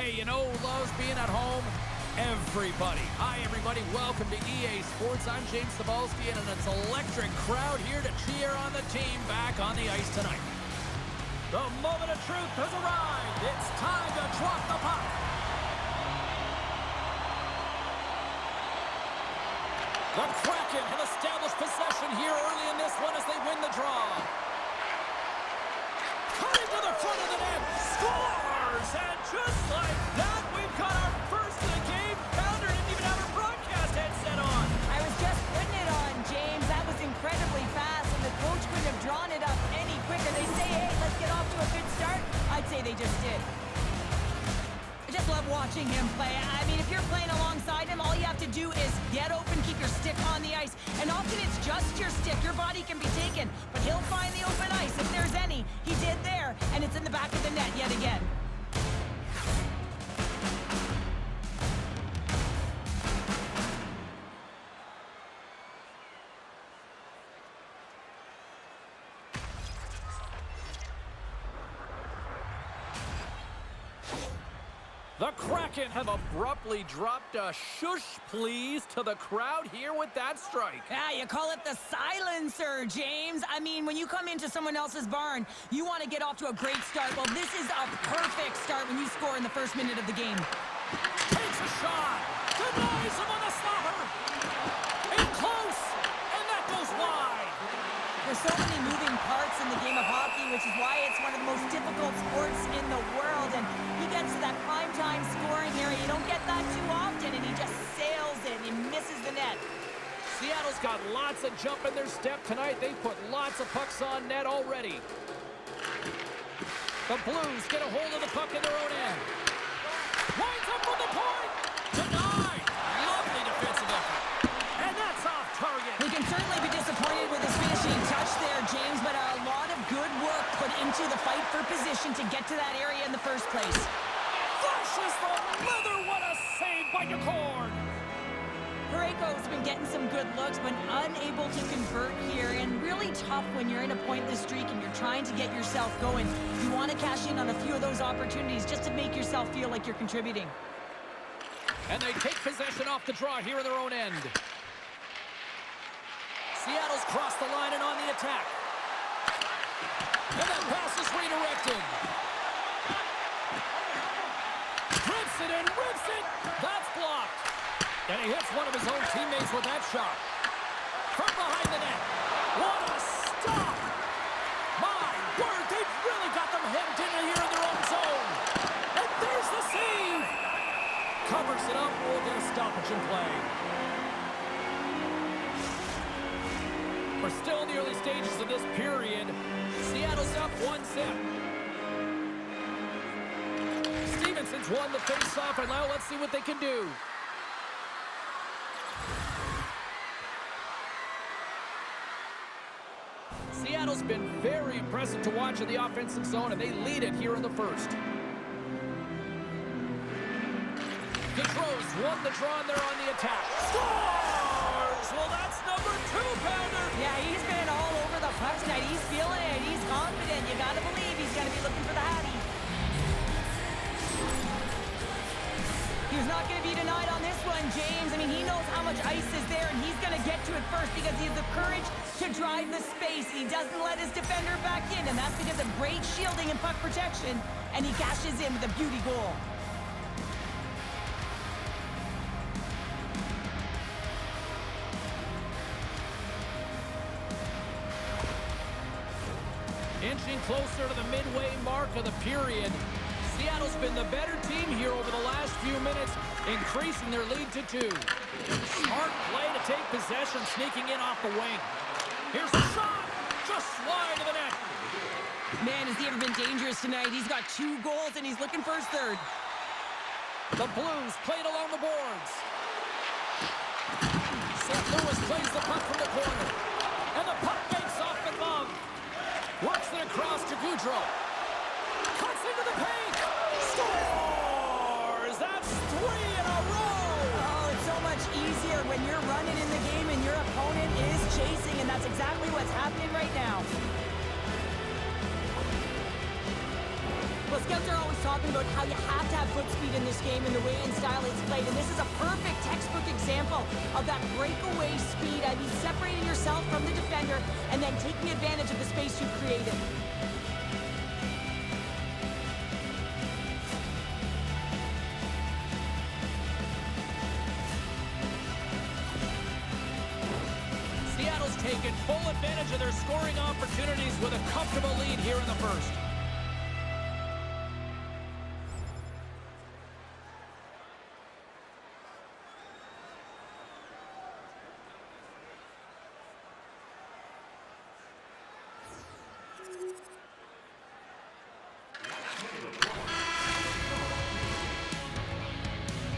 Hey, you know who loves being at home? Everybody. Hi, everybody. Welcome to EA Sports. I'm James Cebulski, and it's an electric crowd here to cheer on the team back on the ice tonight. The moment of truth has arrived. It's time to drop the puck. The Kraken have established possession here early in this one as they win the draw. Cutting to the front of the net. Scores! And just like that, we've got our first of the game. Pounder didn't even have her broadcast headset on. I was just putting it on, James. That was incredibly fast, and the coach couldn't have drawn it up any quicker. They say, hey, let's get off to a good start. I'd say they just did. I just love watching him play. I mean, if you're playing alongside him, all you have to do is get open, keep your stick on the ice. And often it's just your stick. Your body can be taken, but he'll find the open ice if there's any. He did there, and it's in the back of the net yet again. The Kraken have abruptly dropped a shush please to the crowd here with that strike. Yeah, you call it the silencer, James. I mean, when you come into someone else's barn, you want to get off to a great start. Well, this is a perfect start when you score in the first minute of the game. Takes a shot. Denies him on the stopper. In close. And that goes wide. There's so many moving parts in the game of hockey, which is why it's one of the most difficult sports in the world. And he gets to that prime-time scoring area. You don't get that too often, and he just sails it and misses the net. Seattle's got lots of jump in their step tonight. They put lots of pucks on net already. The Blues get a hold of the puck in their own end. Winds up from the point. Denied. Lovely defensive effort. And that's off target. He can certainly be disappointed with his finishing touch there, James, but a lot of good work put into the fight for position to get to that area in the first place. Flashes the leather. What a save by DeCord. Parayko's been getting some good looks, but unable to convert here, and really tough when you're in a pointless streak and you're trying to get yourself going. You want to cash in on a few of those opportunities just to make yourself feel like you're contributing. And they take possession off the draw here in their own end. Seattle's crossed the line and on the attack. And that pass is redirected. Rips it and rips it. That's blocked. And he hits one of his own teammates with that shot. From behind the net. What a stop. My word, they've really got them hemmed in here in their own zone. And there's the save. Covers it up. We'll get a stoppage in play. We're still in the early stages of this period. Seattle's up 1-0. Stevenson's won the face-off, and now let's see what they can do. Seattle's been very impressive to watch in the offensive zone, and they lead it here in the first. Gaudreau's won the draw, and they're on the attack. Scores! Well, that's number 2, Pounder. Yeah, he's been all over the puck tonight. He's feeling it. He's confident. You got to believe he's going to be looking for the Hattie. He's not going to be denied on this one, James. I mean, he knows how much ice is there, and he's going to get to it first because he has the courage to drive the space. He doesn't let his defender back in, and that's because of great shielding and puck protection, and he cashes in with a beauty goal. Inching closer to the midway mark of the period. Seattle's been the better team here over the last few minutes, increasing their lead to 2. Smart play to take possession, sneaking in off the wing. Here's the shot! Just wide of the net. Man, has he ever been dangerous tonight. He's got 2 goals, and he's looking for his 3rd. The Blues played along the boards. St. Louis plays the puck from the corner. And the puck makes off the glove. Works it across to Gaudreau. Cuts into the paint. Scores! That's 3 in a row! Oh, it's so much easier when you're running in the game and your opponent is chasing, and that's exactly what's happening right now. Well, scouts are always talking talking about how you have to have foot speed in this game and the way and style it's played. And this is a perfect textbook example of that breakaway speed. I mean, separating yourself from the defender and then taking advantage of the space you've created. Seattle's taken full advantage of their scoring opportunities with a comfortable lead here in the first.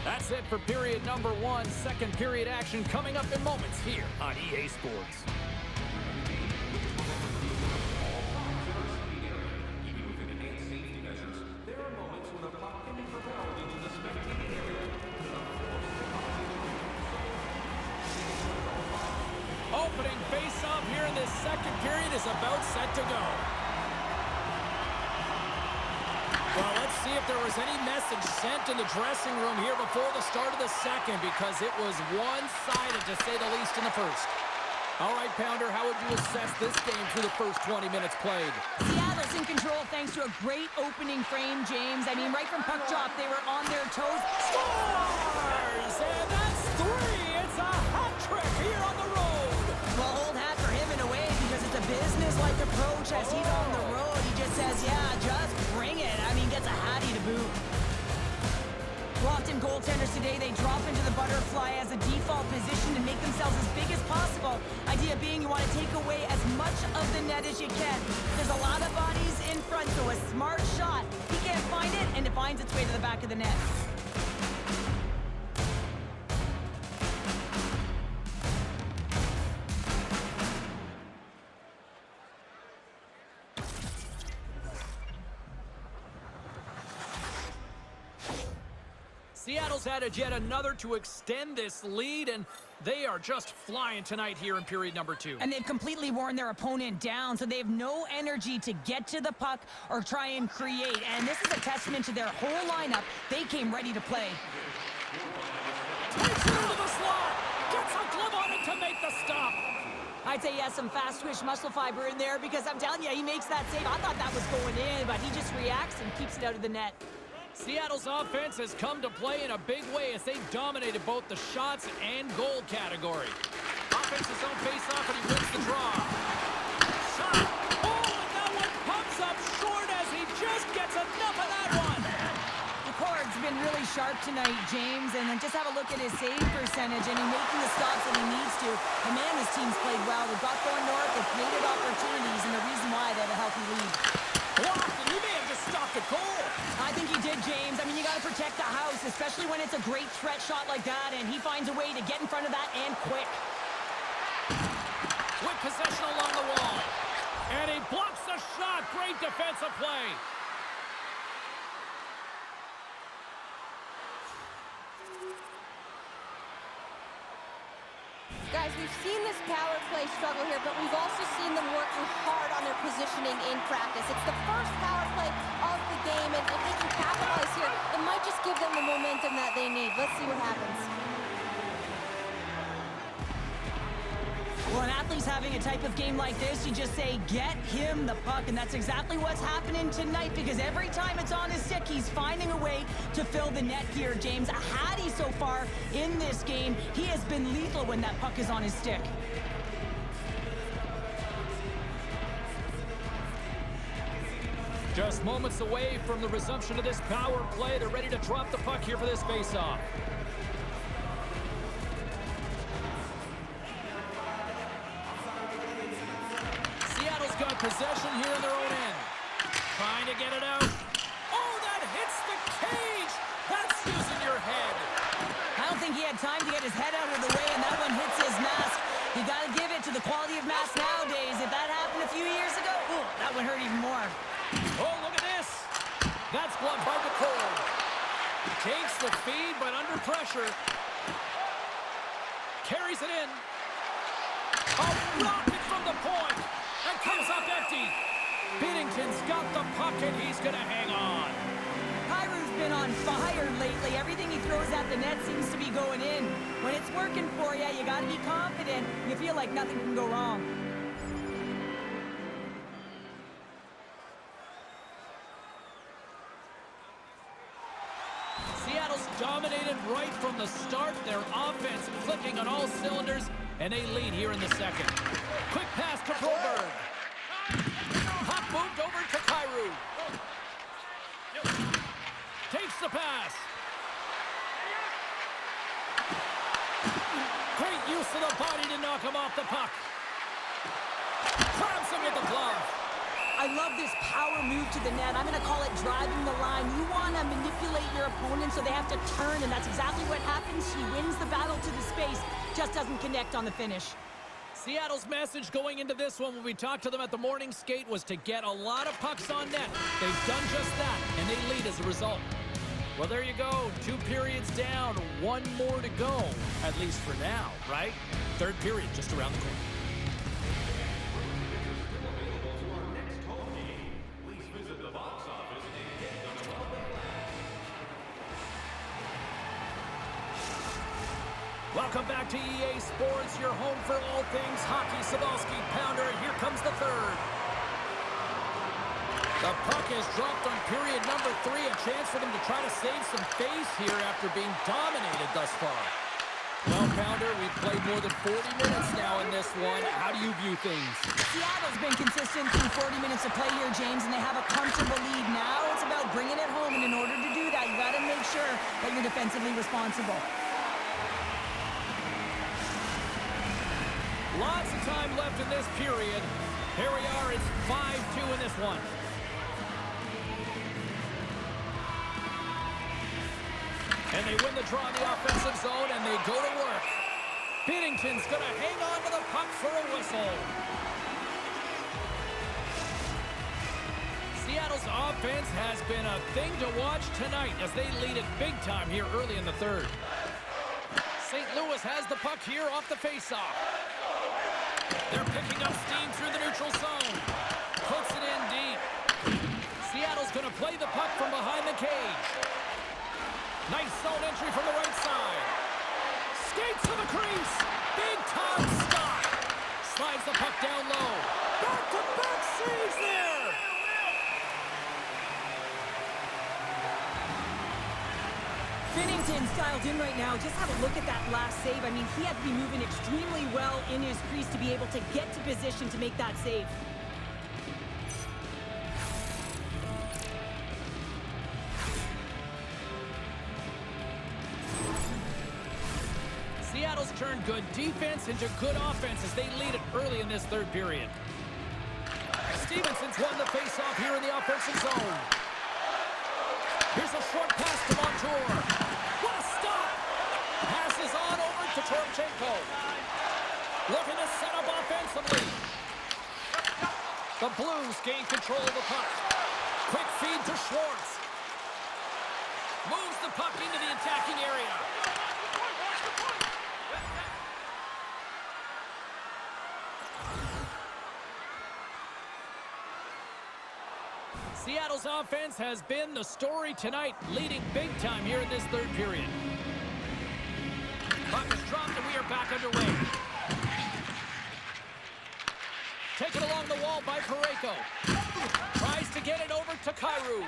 That's it for period number one. Second period action coming up in moments here on EA Sports. Opening face-off here in this second period is about set to go. Well, let's see if there was any message sent in the dressing room here before the start of the second, because it was one-sided, to say the least, in the first. All right, Pounder, how would you assess this game through the first 20 minutes played? Seattle's in control thanks to a great opening frame, James. I mean, right from puck drop, they were on their toes. Scores! And that's three! It's a hat trick here on the road! Well, hold hat for him in a way, because it's a business-like approach as he's on the road. He just says, yeah, just bring it. I mean, gets a hattie to boot. Often goaltenders today, they drop into the butterfly as a default position to make themselves as big as possible. Idea being you want to take away as much of the net as you can. There's a lot of bodies in front, so a smart shot. He can't find it, and it finds its way to the back of the net. Seattle's added yet another to extend this lead, and they are just flying tonight here in period number two. And they've completely worn their opponent down, so they have no energy to get to the puck or try and create. And this is a testament to their whole lineup. They came ready to play. Takes it into the slot. Gets a glove on it to make the stop. I'd say he has some fast twitch muscle fiber in there, because I'm telling you, he makes that save. I thought that was going in, but he just reacts and keeps it out of the net. Seattle's offense has come to play in a big way as they've dominated both the shots and goal category. Offense's own face-off, and he wins the draw. Shot! Oh, and that one pumps up short as he just gets enough of that one. The cord's been really sharp tonight, James, and then just have a look at his save percentage, and he's making the stops that he needs to. And man, his team's played well. They've got going north, they've created opportunities, and the reason why they have a healthy lead. Blocked, and he may have just stopped a goal. I think he did, James. I mean, you got to protect the house, especially when it's a great threat shot like that, and he finds a way to get in front of that and quick. Quick possession along the wall. And he blocks the shot. Great defensive play. Guys, we've seen this power play struggle here, but we've also seen them working hard on their positioning in practice. It's the first power play of the game, and if they can capitalize here, it might just give them the momentum that they need. Let's see what happens. Well, an athlete's having a type of game like this, you just say, get him the puck, and that's exactly what's happening tonight, because every time it's on his stick, he's finding a way to fill the net here, James. Hattie so far in this game, he has been lethal when that puck is on his stick. Just moments away from the resumption of this power play. They're ready to drop the puck here for this face-off. Seattle's got possession here in their own end. Trying to get it out. Oh, that hits the cage! That's using your head. I don't think he had time to get his head out of the way, and that one hits his mask. You got to give it to the quality of mask nowadays. If that happened a few years ago, ooh, that one hurt even more. Oh, look at this. That's gloved by McCord. Takes the feed, but under pressure. Carries it in. A rocket from the point. And comes up empty. Binnington's got the puck, and he's going to hang on. been on fire lately. Everything he throws at the net seems to be going in. When it's working for you, you got to be confident. You feel like nothing can go wrong. Seattle's dominated right from the start. Their offense clicking on all cylinders, and they lead here in the second. Quick pass to Broberg. Puck moved over to Kyrou. Takes the pass. Great use of the body to knock him off the puck. Grabs him with the glove. I love this power move to the net. I'm going to call it driving the line. You want to manipulate your opponent so they have to turn, and that's exactly what happens. He wins the battle to the space, just doesn't connect on the finish. Seattle's message going into this one when we talked to them at the morning skate was to get a lot of pucks on net. They've done just that, and they lead as a result. Well, there you go. 2 periods down, 1 more to go, at least for now, right? Third period just around the corner. Welcome back to EA Sports, your home for all things hockey. Sabalski, Pounder, here comes the third. The puck is dropped on period number 3. A chance for them to try to save some face here after being dominated thus far. Well, Pounder, we've played more than 40 minutes now in this one. How do you view things? Seattle's been consistent through 40 minutes of play here, James, and they have a comfortable lead. Now it's about bringing it home, and in order to do that, you got to make sure that you're defensively responsible. Lots of time left in this period. Here we are, it's 5-2 in this one. And they win the draw in the offensive zone, and they go to work. Binnington's going to hang on to the puck for a whistle. Seattle's offense has been a thing to watch tonight as they lead it big time here early in the third. St. Louis has the puck here off the faceoff. They're picking up steam through the neutral zone. Puts it in deep. Seattle's going to play the puck from behind the cage. Nice zone entry from the right side. Skates to the crease. Big time stop. Slides the puck down low. Back-to-back saves there. Binnington's dialed in right now. Just have a look at that last save. I mean, he had to be moving extremely well in his crease to be able to get to position to make that save. Seattle's turned good defense into good offense as they lead it early in this third period. Stevenson's won the faceoff here in the offensive zone. Here's a short pass to Montour. What a stop! Passes on over to Toropchenko. Looking to set up offensively. The Blues gain control of the puck. Quick feed to Schwartz. Moves the puck into the attacking area. Seattle's offense has been the story tonight, leading big time here in this third period. Puck is dropped and we are back underway. Taken along the wall by Parayko. Tries to get it over to Kyrou.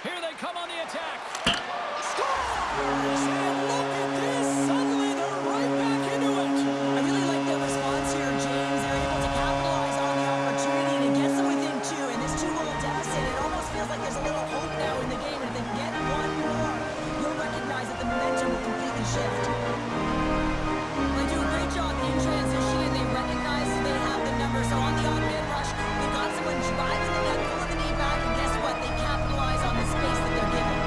Here they come on the attack. Scores! And look at this! Suddenly they're right back into it. I really like their response here, James. They're able to capitalize on the opportunity to get them within 2, and this 2-goal deficit, it almost feels like there's a little hope now in the game, and if they get one more, you'll recognize that the momentum will completely shift. They do a great job in transition, and they recognize that they have the number, so on the on-man rush, they've got someone driving the net, pulling the knee back, and guess what? They capitalize on the space that they're given.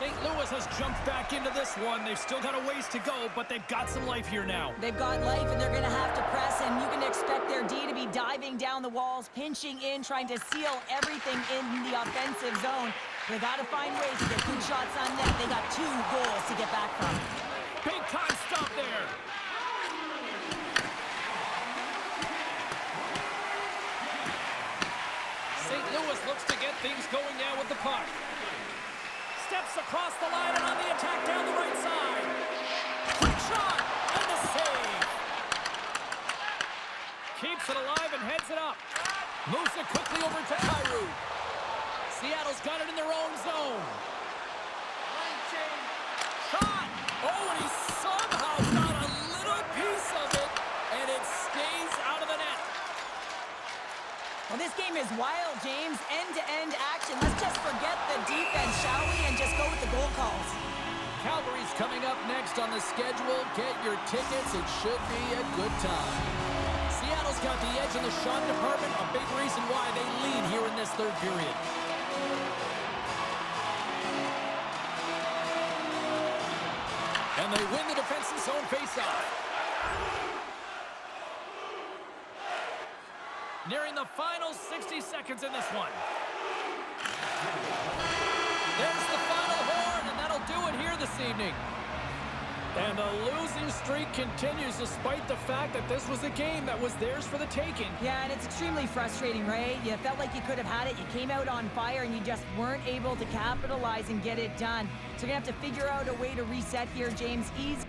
St. Louis has jumped back into this one. They've still got a ways to go, but they've got some life here now. They've got life, and they're going to have to press, and you can expect their D to be diving down the walls, pinching in, trying to seal everything in the offensive zone. They got to find ways to get good shots on net. They got 2 goals to get back from. Big time stop there. Whips across the line and on the attack down the right side. Quick shot and the save. Keeps it alive and heads it up. Moves it quickly over to Kyrou. Seattle's got it in their own zone. Shot! Oh, and he somehow got a little piece of it, and it stays out of the net. Well, this game is wild, James. End-to-end action. Let's just forget the defense, shall we, and just go with the goal calls. Calgary's coming up next on the schedule. Get your tickets. It should be a good time. Seattle's got the edge in the shot department, a big reason why they lead here in this third period. And they win the defensive zone faceoff. Nearing the final 60 seconds in this one. There's the final horn, and that'll do it here this evening. And the losing streak continues despite the fact that this was a game that was theirs for the taking. Yeah, and it's extremely frustrating, right? You felt like you could have had it. You came out on fire, and you just weren't able to capitalize and get it done. So you're going to have to figure out a way to reset here, James. Easy.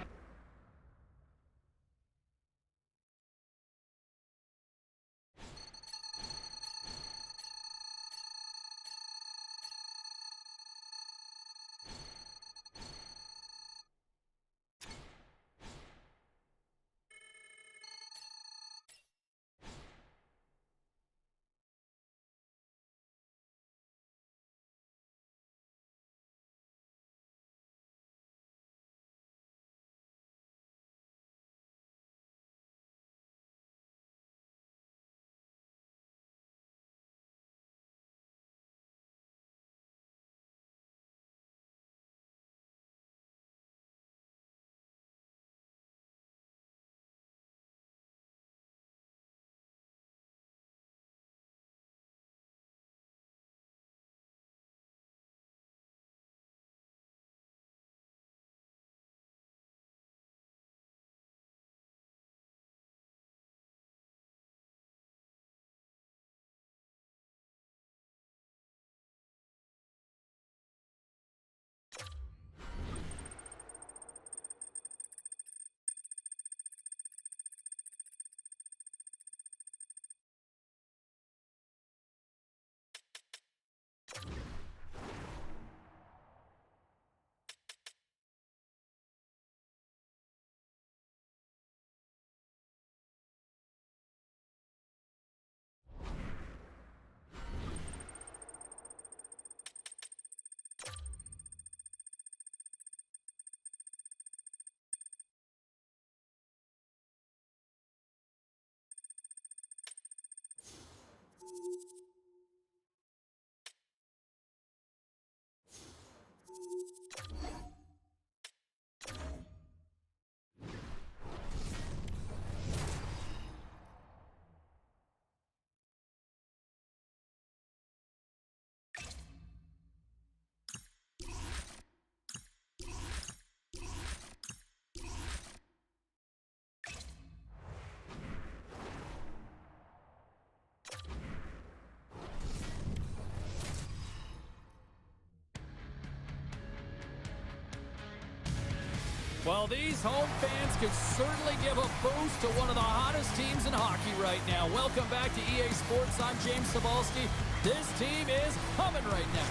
Well, these home fans could certainly give a boost to one of the hottest teams in hockey right now. Welcome back to EA Sports. I'm James Cybulski. This team is humming right now.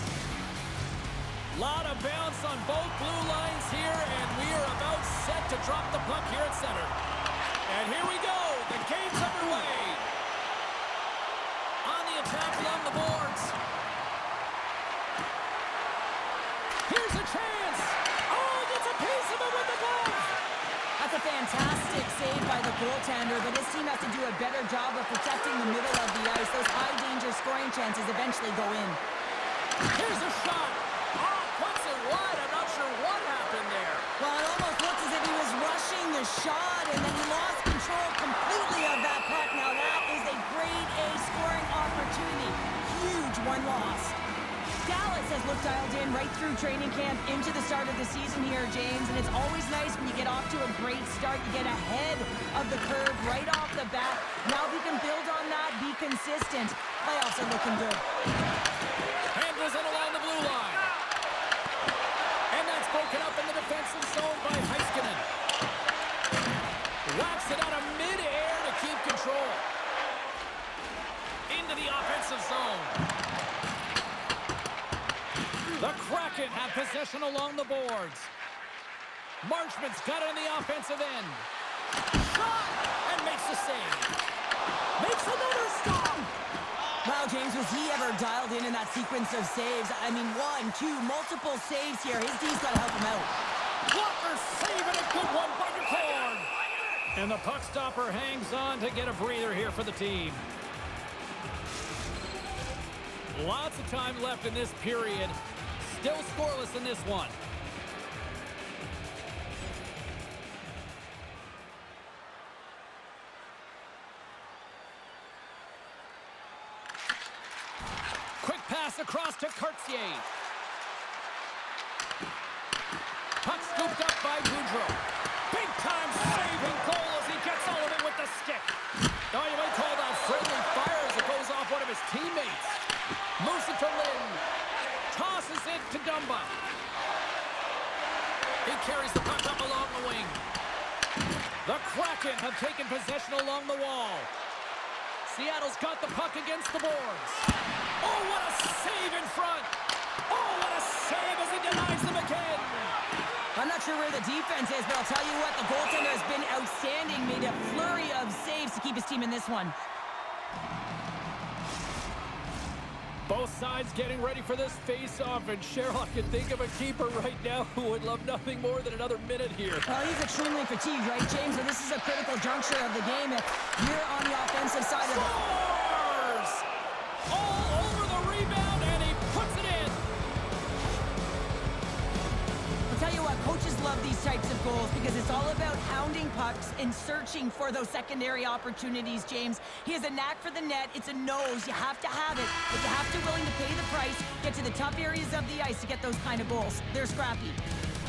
Lot of bounce on both blue lines here, and we are about set to drop the puck here at center. And here we go. The game's underway. On the attack along the boards. Here's a chance. Oh, gets a piece of it with the glove. That's a fantastic save by the goaltender, but this team has to do a better job of protecting the middle of the ice. Those high-danger scoring chances eventually go in. Here's a shot. Oh, puts it wide. I'm not sure what happened there. Well, it almost looks as if he was rushing the shot, and then he lost control completely of that puck. Now, that is a grade A scoring opportunity. Huge one loss. Dallas has looked dialed in right through training camp into the start of the season here, James, and it's always nice when you get off to a great start. You get ahead of the curve right off the bat. Now if you can build on that, be consistent. Playoffs are looking good. Handles it along the blue line. defensive zone by Heiskanen. Whacks it out of midair to keep control. Into the offensive zone. The Kraken have possession along the boards. Marchment's got it on the offensive end. Shot! And makes the save. Makes another stop! Wow, James, was he ever dialed in that sequence of saves? I mean, 1, 2, multiple saves here. His D's got to help him out. Walker saving a good one by McCord. And the puck stopper hangs on to get a breather here for the team. Lots of time left in this period. Still scoreless in this one. Quick pass across to Cartier. Puck scooped up by Goudreau. Big time saving goal as he gets all of it with the stick. Now you might call that friendly fire as it goes off one of his teammates. Moves it to Lynn. Tosses it to Dumba. He carries the puck up along the wing. The Kraken have taken possession along the wall. Seattle's got the puck against the boards. Oh, what a save in front. Oh, what a save as he denies them again. I'm not sure where the defense is, but I'll tell you what, the goaltender has been outstanding. Made a flurry of saves to keep his team in this one. Both sides getting ready for this face-off, and Sherlock can think of a keeper right now who would love nothing more than another minute here. Well, he's extremely fatigued, right, James? And this is a critical juncture of the game. If you're on the offensive side of it. Scores! All over the rebound, and he puts it in. I'll tell you what, coaches love these types of goals because it's all about hounding pucks and searching for those secondary opportunities, James. He has a knack for the net. It's a nose. You have to have it, but you have to willing to pay the price, get to the tough areas of the ice to get those kind of goals. They're scrappy.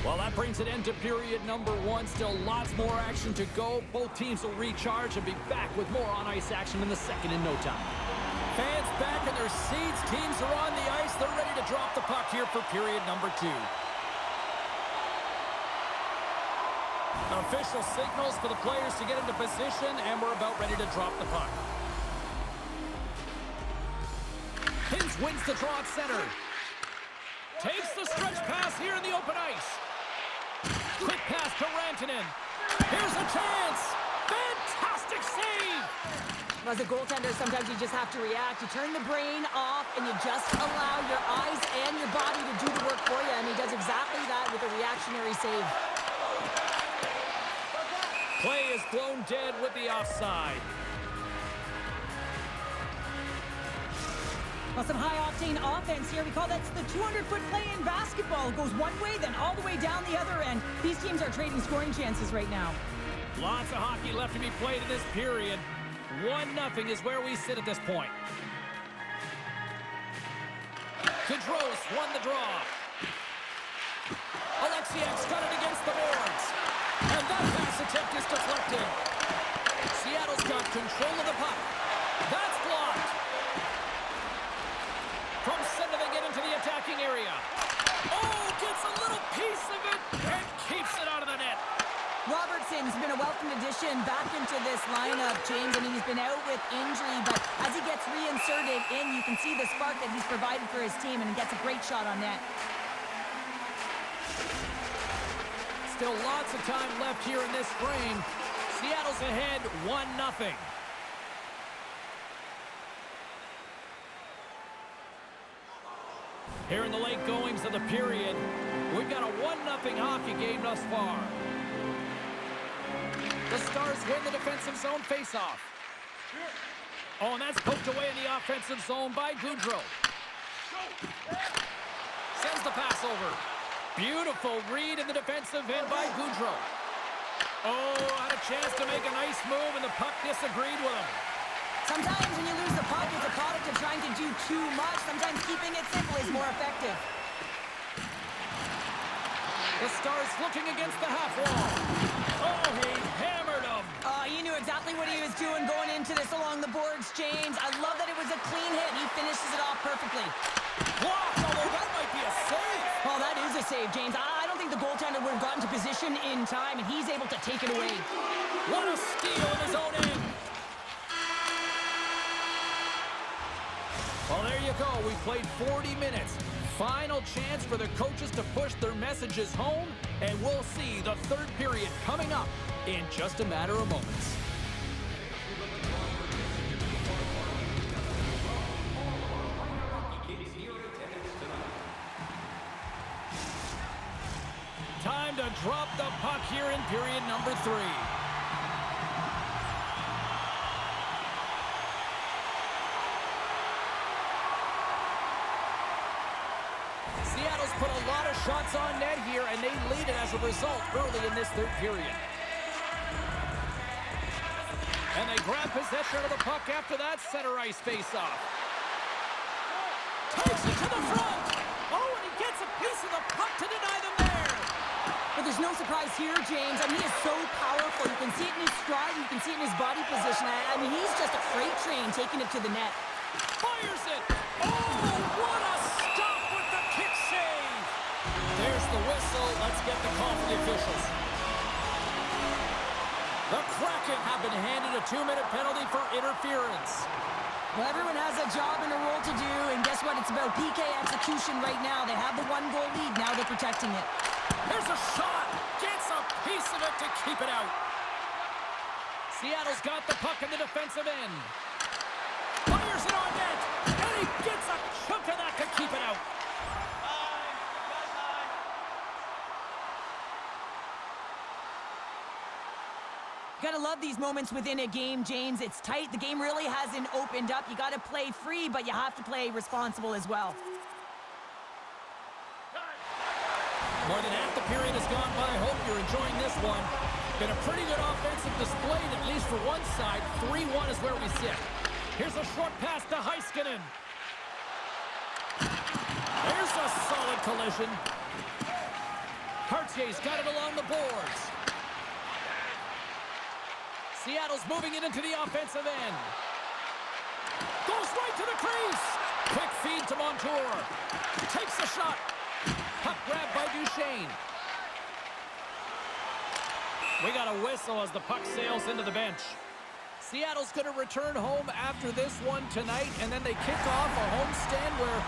Well, that brings it into period number 1. Still lots more action to go. Both teams will recharge and be back with more on-ice action in the second in no time. Fans back in their seats. Teams are on the ice. They're ready to drop the puck here for period number 2. Official signals for the players to get into position, and we're about ready to drop the puck. Hintz wins the draw at center. Takes the stretch pass here in the open ice. Quick pass to Rantanen. Here's a chance. Fantastic save. As a goaltender, sometimes you just have to react. You turn the brain off, and you just allow your eyes and your body to do the work for you, and he does exactly that with a reactionary save. Play is blown dead with the offside. Well, some high-octane offense here. We call that the 200-foot play in basketball. It goes one way, then all the way down the other end. These teams are trading scoring chances right now. Lots of hockey left to be played in this period. 1-0 is where we sit at this point. Gaudreau's won the draw. Alexiak's got it against the boards. And that pass attempt is deflected. Seattle's got control of the puck. That's blocked. From center they get into the attacking area. Oh, gets a little piece of it and keeps it out of the net. Robertson's been a welcome addition back into this lineup, James. I mean, he's been out with injury, but as he gets reinserted in, you can see the spark that he's provided for his team, and he gets a great shot on net. Still lots of time left here in this frame. Seattle's ahead 1-0. Here in the late goings of the period, we've got a 1-0 hockey game thus far. The Stars win the defensive zone faceoff. Oh, and that's poked away in the offensive zone by Goudreau. Sends the pass over. Beautiful read in the defensive end by Goudreau. Oh, had a chance to make a nice move, and the puck disagreed with him. Sometimes when you lose the puck, it's a product of trying to do too much. Sometimes keeping it simple is more effective. The Stars looking against the half wall. Oh, he hammered him. He knew exactly what he was doing going into this along the boards, James. I love that it was a clean hit. He finishes it off perfectly. Blocked, although that might be a save. Oh, that is a save, James. I don't think the goaltender would have gotten to position in time, and he's able to take it away. What a steal in his own end. Well, there you go. We played 40 minutes. Final chance for the coaches to push their messages home, and we'll see the third period coming up in just a matter of moments. Time to drop the puck here in period number 3. Seattle's put a lot of shots on net here, and they lead it as a result early in this third period. And they grab possession of the puck after that center ice face-off. Takes it to the front. Oh, and he gets a piece of the puck to deny them there. But there's no surprise here, James. I mean, he is so powerful. You can see it in his stride. You can see it in his body position. I mean, he's just a freight train taking it to the net. Fires it. Oh, what a stop with the kick save. There's the whistle. Let's get the call from the officials. The Kraken have been handed a 2-minute penalty for interference. Well, everyone has a job and a role to do, and guess what? It's about PK execution right now. They have the 1-goal lead. Now they're protecting it. There's a shot. Gets a piece of it to keep it out. Seattle's got the puck in the defensive end. Fires it on net. And he gets a chunk of that to keep it out. Gotta love these moments within a game, James. It's tight. The game really hasn't opened up. You gotta play free, but you have to play responsible as well. More than half the period has gone by. Hope you're enjoying this one. Been a pretty good offensive display, at least for one side. 3-1 is where we sit. Here's a short pass to Heiskanen. There's a solid collision. Cartier's got it along the boards. Seattle's moving it into the offensive end. Goes right to the crease. Quick feed to Montour. Takes a shot. Puck grab by Duchesne. We got a whistle as the puck sails into the bench. Seattle's going to return home after this one tonight, and then they kick off a homestand where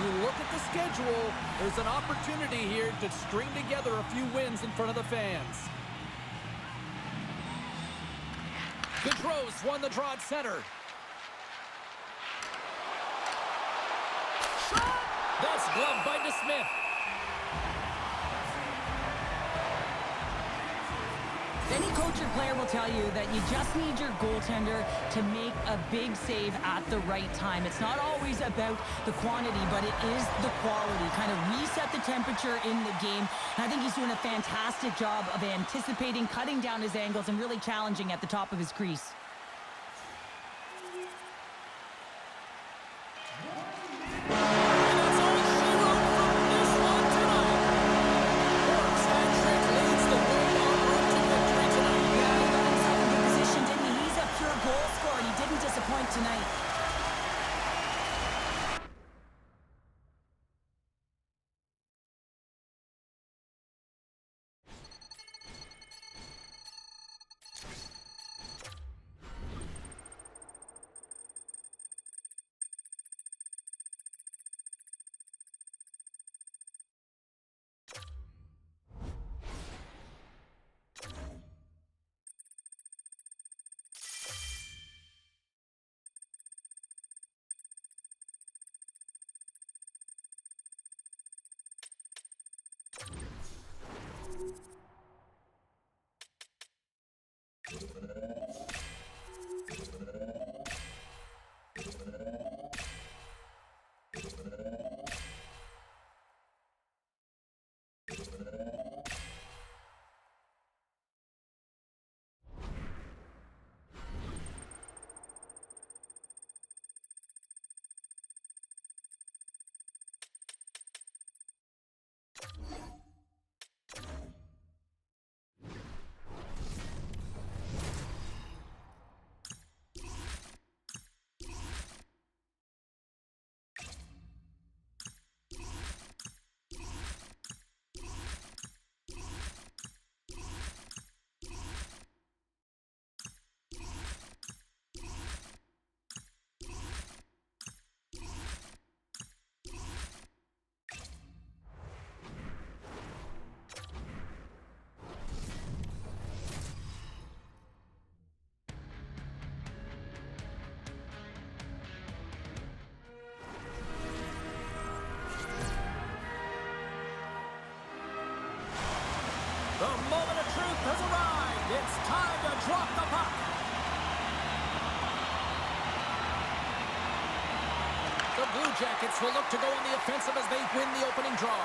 you look at the schedule, there's an opportunity here to string together a few wins in front of the fans. Gaudreau's won the draw at center. Shot! That's gloved by DeSmith. Any coach or player will tell you that you just need your goaltender to make a big save at the right time. It's not always about the quantity, but it is the quality. Kind of reset the temperature in the game. And I think he's doing a fantastic job of anticipating, cutting down his angles, and really challenging at the top of his crease. Tonight. Blue Jackets will look to go on the offensive as they win the opening draw.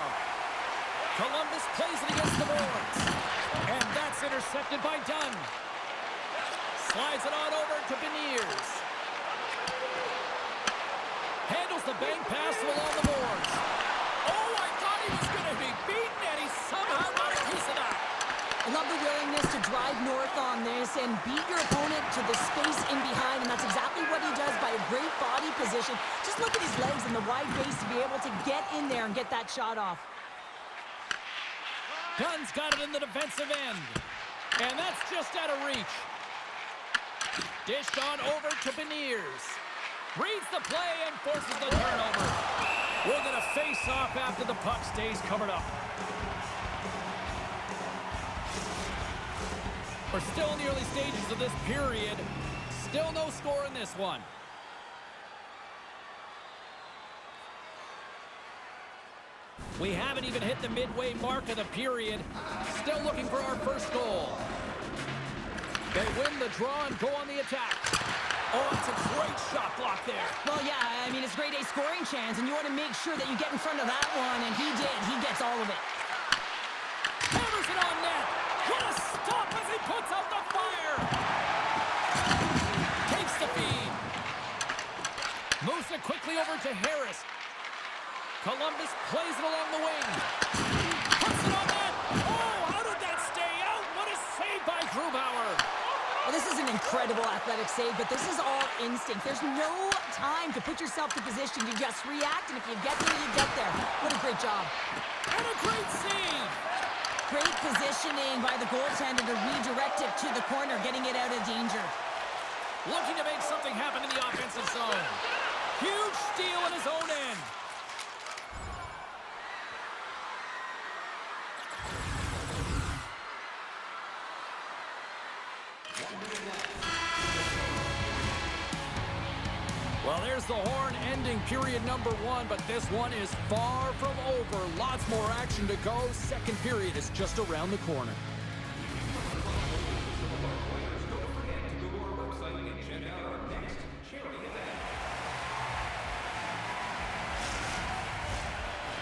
Columbus plays it against the boards. And that's intercepted by Dunn. Slides it on over to Beniers. Handles the bank pass along the boards. Oh, I thought he was going to be beaten, and he somehow got a piece of that. I love the willingness to drive north on this and beat your opponent to the space in behind, and that's exactly what he does by a great body position. Just look at his legs and the wide base to be able to get in there and get that shot off. Dunn's got it in the defensive end, and that's just out of reach. Dished on over to Beniers. Reads the play and forces the turnover. We're going to face off after the puck stays covered up. We're still in the early stages of this period. Still no score in this one. We haven't even hit the midway mark of the period. Still looking for our first goal. They win the draw and go on the attack. Oh, it's a great shot block there. Well, yeah, I mean, it's grade A scoring chance, and you want to make sure that you get in front of that one, and he did. He gets all of it. Hammers it on net. What a stop as he puts out the fire. Takes the feed. Moves it quickly over to Harris. Columbus plays it along the wing. Puts it on net. Oh, how did that stay out? What a save by Grubauer. Well, this is an incredible athletic save, but this is all instinct. There's no time to put yourself in position. You just react, and if you get there, you get there. What a great job. And a great save. Great positioning by the goaltender to redirect it to the corner, getting it out of danger. Looking to make something happen in the offensive zone. Huge steal in his own end. Well, there's the horn ending period number 1, but this one is far from over. Lots more action to go. Second period is just around the corner.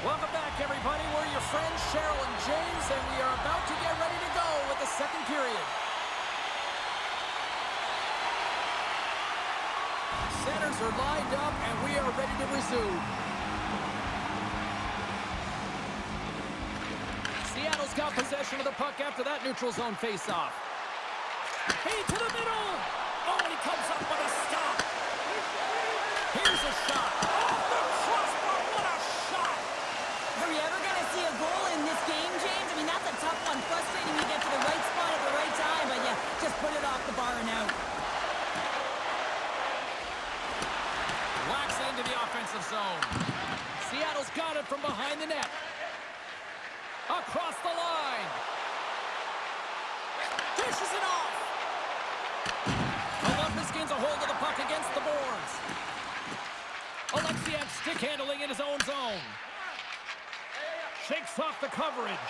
Welcome back, everybody. We're your friends, Cheryl and James, and we are about to get ready to go with the second period. Centers are lined up, and we are ready to resume. Seattle's got possession of the puck after that neutral zone face-off. Hey, to the middle! Oh, and he comes up with a stop. Here's a shot. Oh, the crossbar, what a shot! Are we ever going to see a goal in this game, James? I mean, that's a tough one. Frustrating you get to the right spot at the right time, but yeah, just put it off the bar and out. Whacks it into the offensive zone. Seattle's got it from behind the net. Across the line. Dishes it off. Columbus gains a hold of the puck against the boards. Alexiev stick handling in his own zone. Shakes off the coverage.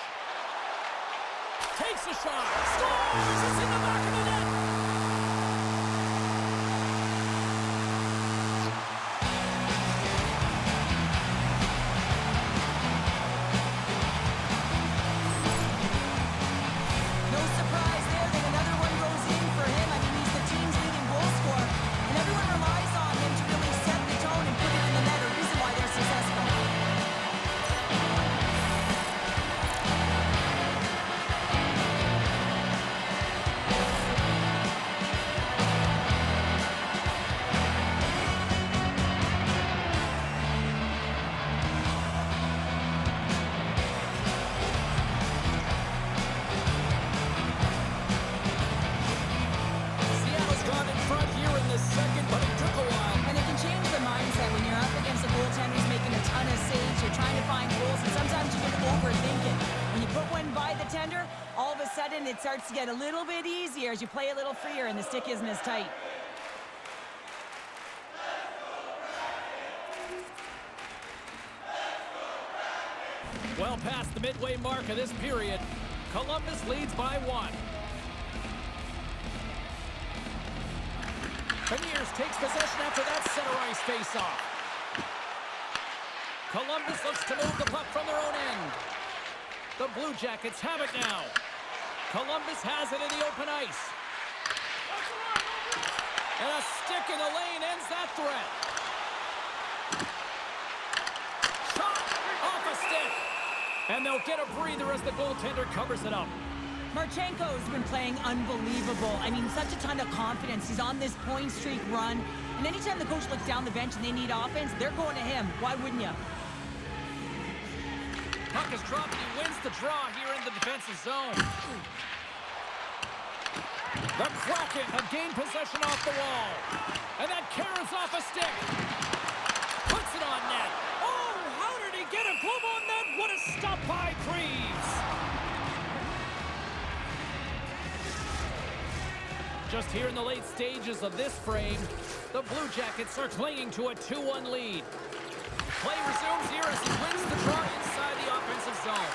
Takes a shot. Scores! It's in the back of the net. All of a sudden, it starts to get a little bit easier as you play a little freer and the stick isn't as tight. Well past the midway mark of this period, Columbus leads by 1. Beniers takes possession after that center ice face-off. Columbus looks to move the puck from their own end. The Blue Jackets have it now. Columbus has it in the open ice. And a stick in the lane ends that threat. Shot off a stick. And they'll get a breather as the goaltender covers it up. Marchenko's been playing unbelievable. I mean, such a ton of confidence. He's on this point streak run. And anytime the coach looks down the bench and they need offense, they're going to him. Why wouldn't you? Puck is dropped and he wins the draw here in the defensive zone. The Kraken have gained possession off the wall. And that carries off a stick. Puts it on net. Oh, how did he get a glove on net? What a stop by Greaves. Just here in the late stages of this frame, the Blue Jackets are clinging to a 2-1 lead. Play resumes here as he wins the draw inside the offensive zone.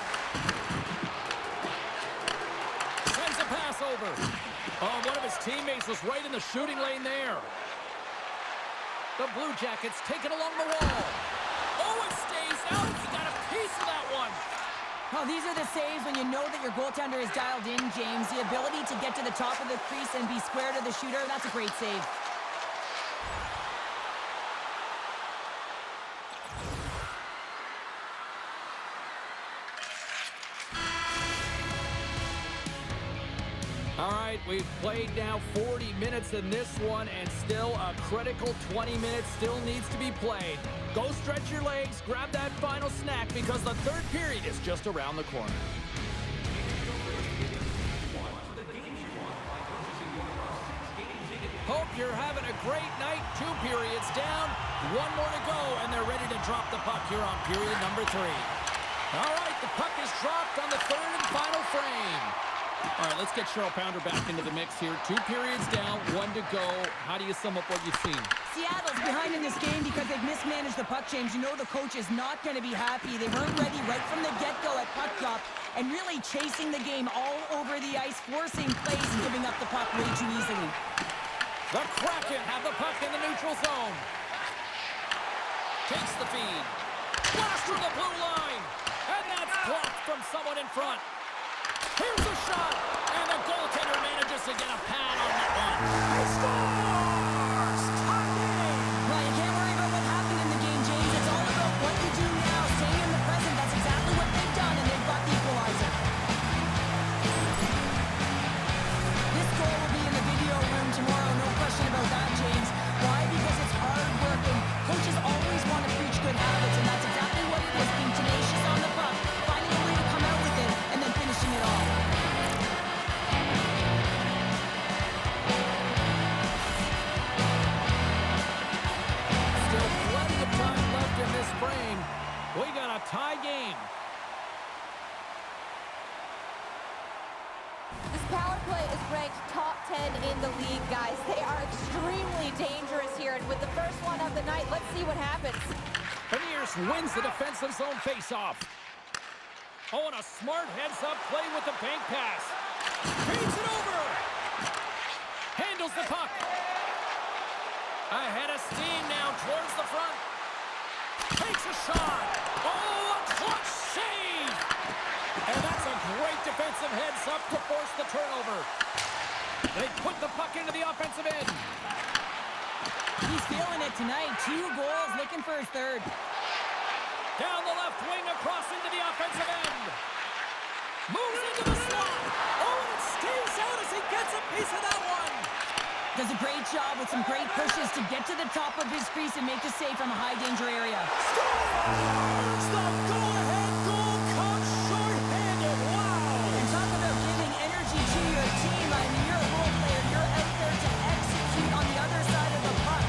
Sends a pass over. Oh, one of his teammates was right in the shooting lane there. The Blue Jackets take it along the wall. Oh, it stays out. He got a piece of that one. Oh, these are the saves when you know that your goaltender is dialed in, James. The ability to get to the top of the crease and be square to the shooter, that's a great save. All right, we've played now 40 minutes in this one, and still a critical 20 minutes still needs to be played. Go stretch your legs, grab that final snack, because the third period is just around the corner. Hope you're having a great night. 2 periods down, 1 more to go, and they're ready to drop the puck here on period number 3. All right, the puck is dropped on the third and final frame. All right, let's get Cheryl Pounder back into the mix here. 2 periods down, 1 to go. How do you sum up what you've seen? Seattle's behind in this game because they've mismanaged the puck, James. You know the coach is not going to be happy. They weren't ready right from the get-go at puck drop and really chasing the game all over the ice, forcing plays and giving up the puck way too easily. The Kraken have the puck in the neutral zone. Takes the feed. Blast through the blue line. And that's blocked from someone in front. Here's a shot, and the goaltender manages to get a pad on that one. He scores! Tie game! Well, you can't worry about what happened in the game, James. It's all about what you do now, staying in the present. That's exactly what they've done, and they've got the equalizer. This goal will be in the video room tomorrow, no question about that, James. Why? Because it's hard work, and coaches always want to preach good habits, and that's exactly what it is, being tenacious on the puck, finding a way to come out with it, and then finishing it off. Still plenty of time left in this frame. We got a tie game. This power play is ranked top 10 in the league, guys. They are extremely dangerous here. And with the first one of the night, let's see what happens. Beniers wins the defensive zone faceoff. Oh, and a smart heads-up play with the bank pass. Feeds it over. Handles the puck. Ahead of steam now towards the front. Takes a shot. Oh, a clutch save. And that's a great defensive heads-up to force the turnover. They put the puck into the offensive end. He's feeling it tonight. 2 goals, looking for his third. Down the left wing, across into the offensive end. Moves into the slot. Oh, and it stays out as he gets a piece of that one. Does a great job with some great pushes to get to the top of his crease and make the save from a high-danger area. Scores! The go-ahead goal comes short-handed. Wow! And talk about giving energy to your team. I mean, you're a role player. You're out there to execute on the other side of the puck.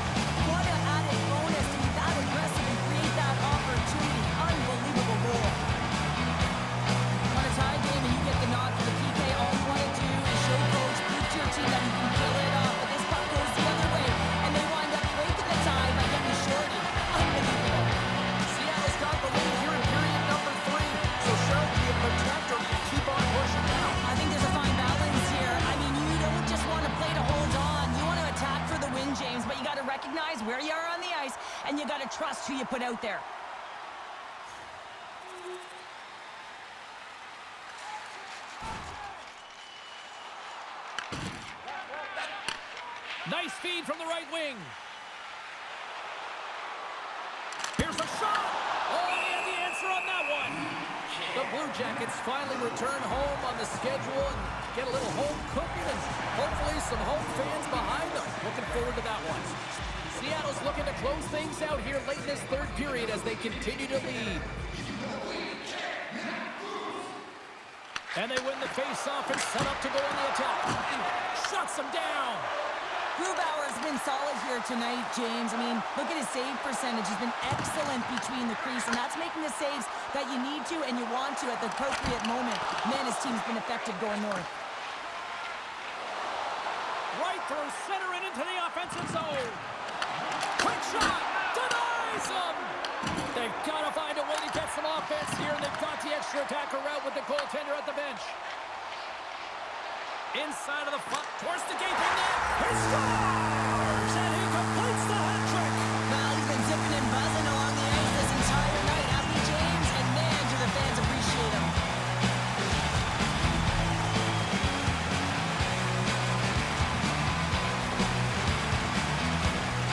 What an added bonus to be that aggressive and create that opportunity. Unbelievable goal. On a tie game and you get the nod for the PK, all you want to do is show coach, prove to your team that you can kill it off. But this puck goes the other way, and they wind up breaking the tie by getting the shorty. Unbelievable. Seattle's got the lead here in period number 3. So Cheryl, do you protect or do you keep on pushing now? I think there's a fine balance here. I mean, you don't just want to play to hold on. You want to attack for the win, James, but you got to recognize where you are on the ice, and you got to trust who you put out there. Nice feed from the right wing. Here's a shot. Oh, he had the answer on that one. The Blue Jackets finally return home on the schedule and get a little home cooking and hopefully some home fans behind them. Looking forward to that one. Seattle's looking to close things out here late in this third period as they continue to lead. And they win the face-off and set up to go on the attack. Shuts them down. Grubauer has been solid here tonight, James. I mean, look at his save percentage. He's been excellent between the crease, and that's making the saves that you need to and you want to at the appropriate moment. Man, his team's been effective going north. Right through center and into the offensive zone. Quick shot. Denies him. They've got to find a way to get some offense here, and they've got the extra attacker out with the goaltender at the bench. Inside of the puck, towards the gaping net. He scores! And he completes the hat trick. Well, he's been zipping and buzzing along the ice this entire night, hasn't he, James? And man, do the fans appreciate him.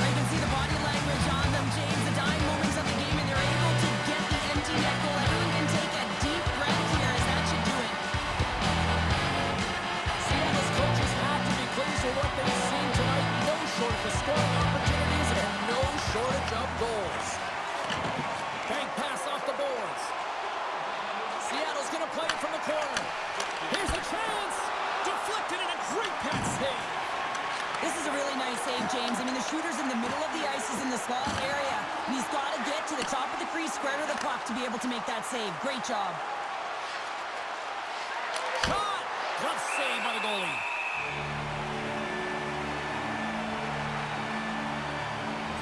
You can see the body language on them, James. The dying moments of the game, and they're able to get the empty net goal. Everyone can take a deep breath here, as that should do it. Seattle's coaches have to be pleased with what they've seen tonight. No shortage of scoring opportunities and no shortage of goals. Bank pass off the boards. Seattle's going to play it from the corner. Here's a chance. Deflected and a great pass save. This is a really nice save, James. I mean, the shooter's in the middle of the ice. He's in the slot area, and he's got to get to the top of the crease, square to the puck to be able to make that save. Great job. Shot. Tough save by the goalie.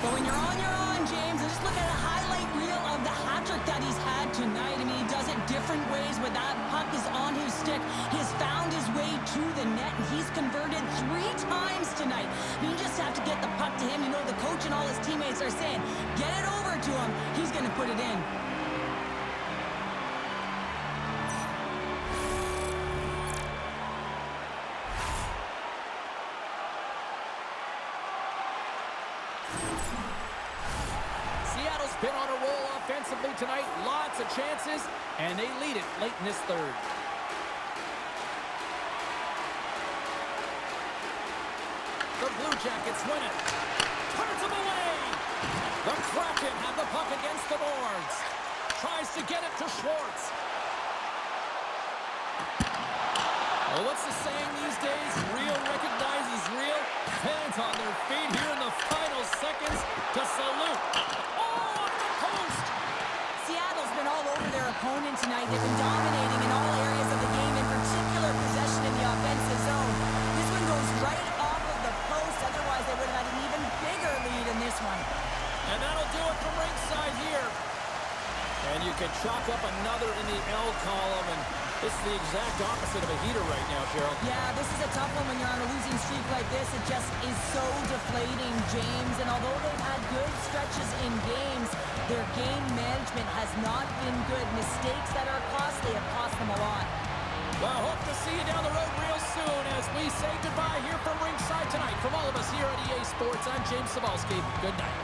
But when you're on, James, and just look at a highlight reel of the hat-trick that he's had tonight. I mean, he does it different ways when that puck is on his stick. He has found his way to the net, and he's converted 3 times tonight. I mean, you just have to get the puck to him. You know, the coach and all his teammates are saying, get it over to him. He's going to put it in. Seattle's been on a roll offensively tonight. Lots of chances, and they lead it late in this third. The Blue Jackets win it. Turns them away. The Kraken have the puck against the boards. Tries to get it to Schwartz. Well, what's the saying these days? Real recognizes real. Fans on their feet here in the final seconds to salute. Oh, off the post. Seattle's been all over their opponent tonight. They've been dominating in all areas of the game, in particular possession in the offensive zone. This one goes right off of the post. Otherwise, they would have had an even bigger lead in this one. And that'll do it from ringside here. And you can chalk up another in the L column, and this is the exact opposite of a heater right now, Cheryl. Yeah, this is a tough one when you're on a losing streak like this. It just is so deflating, James. And although they've had good stretches in games, their game management has not been good. Mistakes that are costly have cost them a lot. Well, hope to see you down the road real soon as we say goodbye here from ringside tonight. From all of us here at EA Sports, I'm James Cybulski. Good night.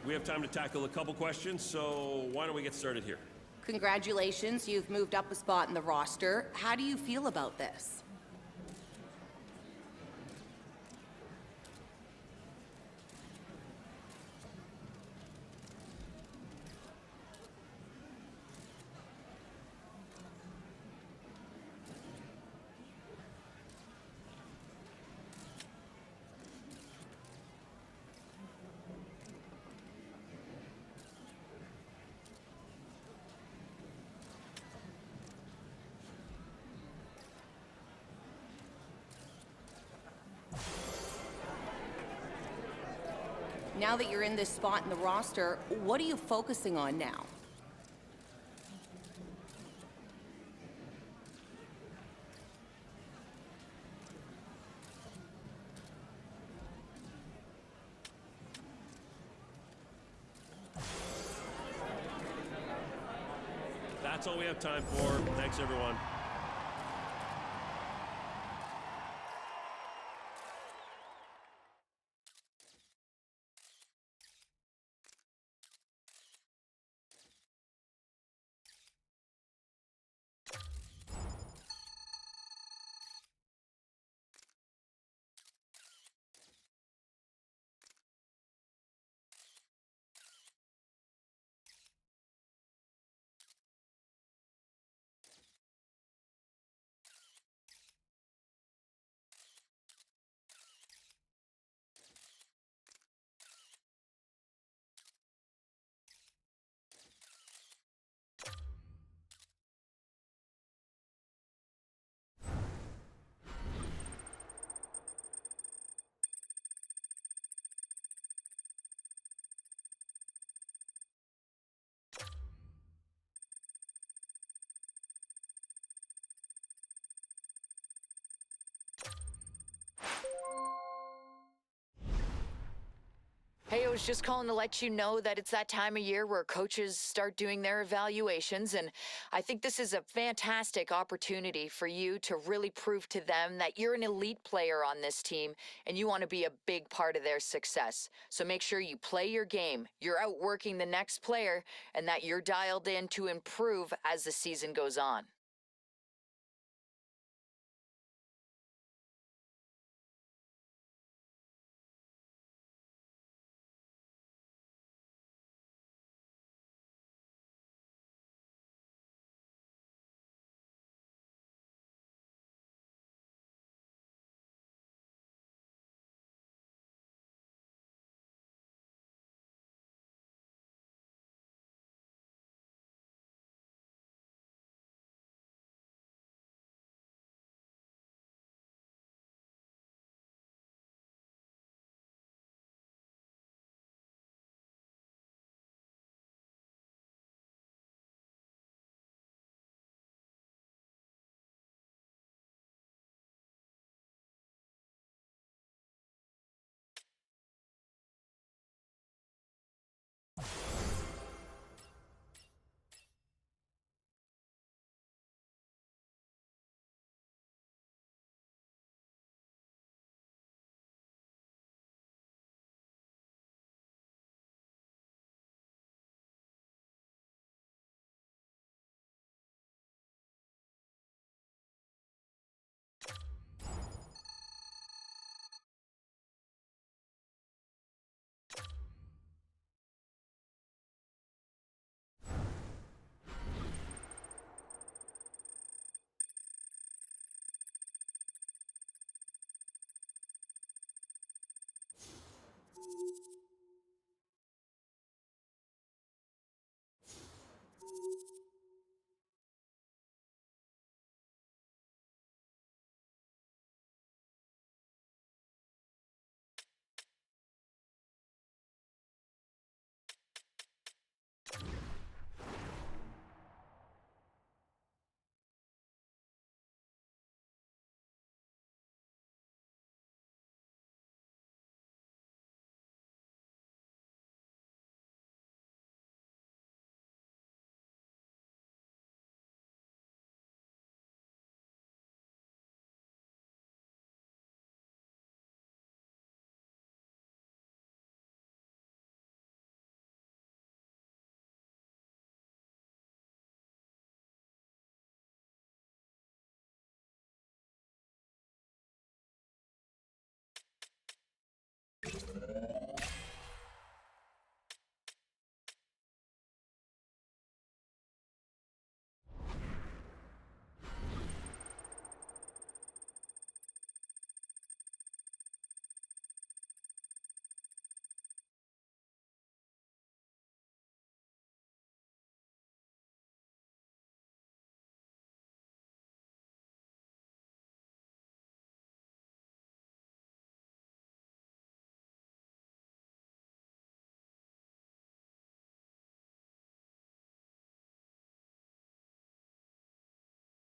We have time to tackle a couple questions, so why don't we get started here? Congratulations, you've moved up a spot in the roster. How do you feel about this? Now that you're in this spot in the roster, what are you focusing on now? That's all we have time for. Thanks, everyone. Hey, I was just calling to let you know that it's that time of year where coaches start doing their evaluations, and I think this is a fantastic opportunity for you to really prove to them that you're an elite player on this team and you want to be a big part of their success. So make sure you play your game, you're outworking the next player, and that you're dialed in to improve as the season goes on.